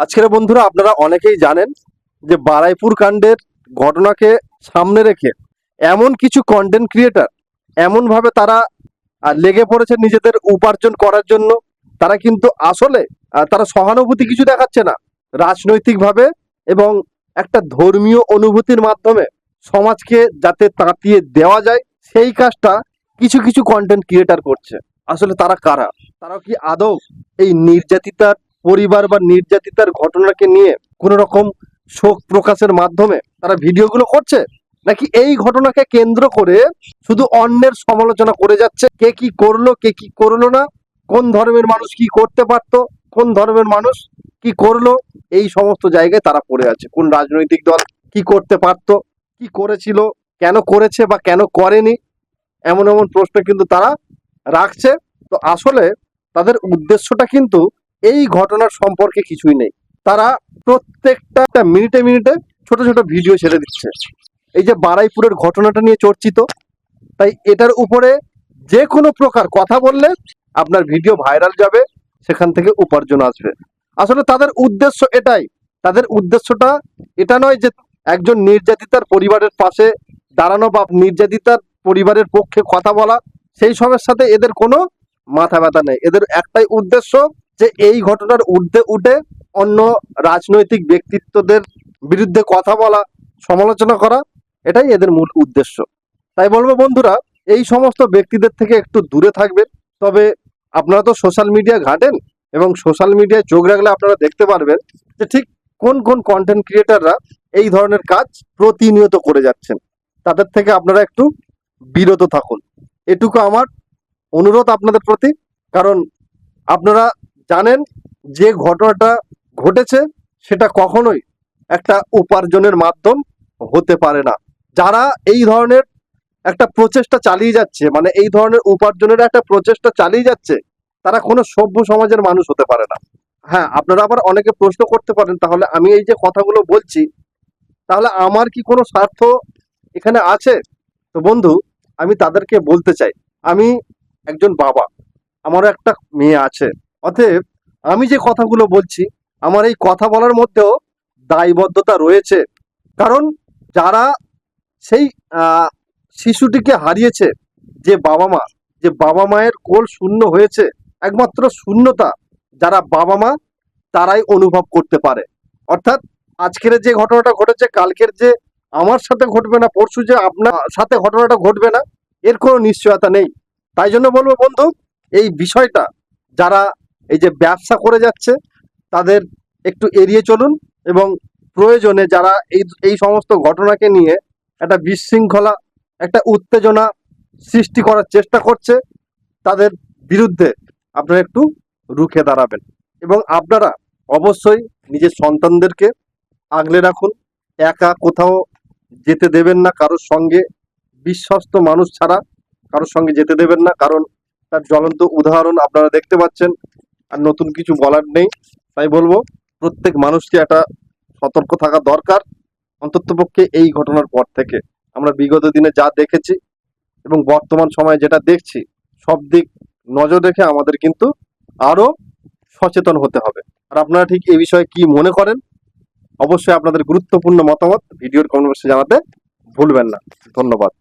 আজকের বন্ধুরা আপনারা অনেকেই জানেন যে বারুইপুর কাণ্ডের ঘটনাকে সামনে রেখে এমন কিছু কন্টেন্ট ক্রিয়েটার এমনভাবে তারা লেগে পড়েছে নিজেদের উপার্জন করার জন্য। তারা কিন্তু আসলে তারা সহানুভূতি কিছু দেখাচ্ছে না, রাজনৈতিকভাবে এবং একটা ধর্মীয় অনুভূতির মাধ্যমে সমাজকে যাতে তাতিয়ে দেওয়া যায় সেই কাজটা কিছু কিছু কন্টেন্ট ক্রিয়েটার করছে। আসলে তারা কারা? তারা কি আদৌ এই নির্যাতিতার পরিবার বা নির্যাতিতার ঘটনাকে নিয়ে কোনো রকম শোক প্রকাশের মাধ্যমে তারা ভিডিওগুলো করছে, নাকি এই ঘটনাকে কেন্দ্র করে শুধু অন্যের সমালোচনা করে যাচ্ছে? কে কি করলো, কে কি করলো না, কোন ধর্মের মানুষ কি করতে পারতো, কোন ধর্মের মানুষ কি করলো, এই সমস্ত জায়গায় তারা পড়ে আছে। কোন রাজনৈতিক দল কি করতে পারতো, কি করেছিল, কেন করেছে বা কেন করেনি, এমন এমন প্রশ্ন কিন্তু তারা রাখছে। তো আসলে তাদের উদ্দেশ্যটা কিন্তু এই ঘটনার সম্পর্কে কিছুই নেই। তারা প্রত্যেকটা মিনিটে মিনিটে ছোট ছোট ভিডিও ছেড়ে দিচ্ছে। এই যে বারুইপুরের ঘটনাটা নিয়ে চর্চিত, তাই এটার উপরে যে কোনো প্রকার কথা বললে আপনার ভিডিও ভাইরাল যাবে, সেখান থেকে উপার্জন আসবে। আসলে তাদের উদ্দেশ্য এটাই। তাদের উদ্দেশ্যটা এটা নয় যে একজন নির্যাতিতার পরিবারের পাশে দাঁড়ানো বা নির্যাতিতার পরিবারের পক্ষে কথা বলা, সেই সবের সাথে এদের কোনো মাথা ব্যথা নেই। এদের একটাই উদ্দেশ্য যে এই ঘটনার ঊর্ধ্বে উঠে অন্য রাজনৈতিক ব্যক্তিত্বদের বিরুদ্ধে কথা বলা, সমালোচনা করা, এটাই এদের মূল উদ্দেশ্য। তাই বলবো বন্ধুরা, এই সমস্ত ব্যক্তিদের থেকে একটু দূরে থাকবেন। তবে আপনারা তো সোশ্যাল মিডিয়া ঘাঁটেন এবং সোশ্যাল মিডিয়ায় চোখ রাখলে আপনারা দেখতে পারবেন যে ঠিক কোন কোন কন্টেন্ট ক্রিয়েটাররা এই ধরনের কাজ প্রতিনিয়ত করে যাচ্ছেন। তাদের থেকে আপনারা একটু বিরত থাকুন, এটুকু আমার অনুরোধ আপনাদের প্রতি। কারণ আপনারা জানেন যে ঘটনাটা ঘটেছে সেটা কখনোই একটা উপার্জনের মাধ্যম হতে পারে না। যারা এই ধরনের একটা প্রচেষ্টা চালিয়ে যাচ্ছে, মানে এই ধরনের উপার্জনের একটা প্রচেষ্টা চালিয়ে যাচ্ছে, তারা কোনো সভ্য সমাজের মানুষ হতে পারে না। হ্যাঁ, আপনারা আবার অনেকে প্রশ্ন করতে পারেন, তাহলে আমি এই যে কথাগুলো বলছি, তাহলে আমার কি কোনো স্বার্থ এখানে আছে? তো বন্ধু, আমি তাদেরকে বলতে চাই, আমি একজন বাবা, আমারও একটা মেয়ে আছে। অতএব আমি যে কথাগুলো বলছি, আমার এই কথা বলার মধ্যেও দায়বদ্ধতা রয়েছে। কারণ যারা সেই শিশুটিকে হারিয়েছে, যে বাবা মা, যে বাবা মায়ের কোল শূন্য হয়েছে, একমাত্র শূন্যতা যারা বাবা মা তারাই অনুভব করতে পারে। অর্থাৎ আজকের যে ঘটনাটা ঘটেছে, কালকের যে আমার সাথে ঘটবে না, পরশু যে আপনার সাথে ঘটনাটা ঘটবে না, এর কোনো নিশ্চয়তা নেই। তাই জন্য বলবো বন্ধু, এই বিষয়টা যারা এই যে ব্যবসা করে যাচ্ছে তাদের একটু এড়িয়ে চলুন, এবং প্রয়োজনে যারা এই এই সমস্ত ঘটনাকে নিয়ে একটা বিশৃঙ্খলা, একটা উত্তেজনা সৃষ্টি করার চেষ্টা করছে, তাদের বিরুদ্ধে আপনারা একটু রুখে দাঁড়াবেন। এবং আপনারা অবশ্যই নিজের সন্তানদেরকে আগলে রাখুন। একা কোথাও যেতে দেবেন না কারোর সঙ্গে, বিশ্বস্ত মানুষ ছাড়া কারোর সঙ্গে যেতে দেবেন না। কারণ তার জ্বলন্ত উদাহরণ আপনারা দেখতে পাচ্ছেন, আর নতুন কিছু বলার নেই। তাই বলবো, প্রত্যেক মানুষকে একটা সতর্ক থাকা দরকার। অন্ততপক্ষে এই ঘটনার পর থেকে আমরা বিগত দিনে যা দেখেছি এবং বর্তমান সময়ে যেটা দেখছি, সব দিক নজর রেখে আমাদের কিন্তু আরো সচেতন হতে হবে। আর আপনারা ঠিক এই বিষয়ে কি মনে করেন, অবশ্যই আপনাদের গুরুত্বপূর্ণ মতামত ভিডিওর কমেন্ট বক্সে জানাতে ভুলবেন না। ধন্যবাদ।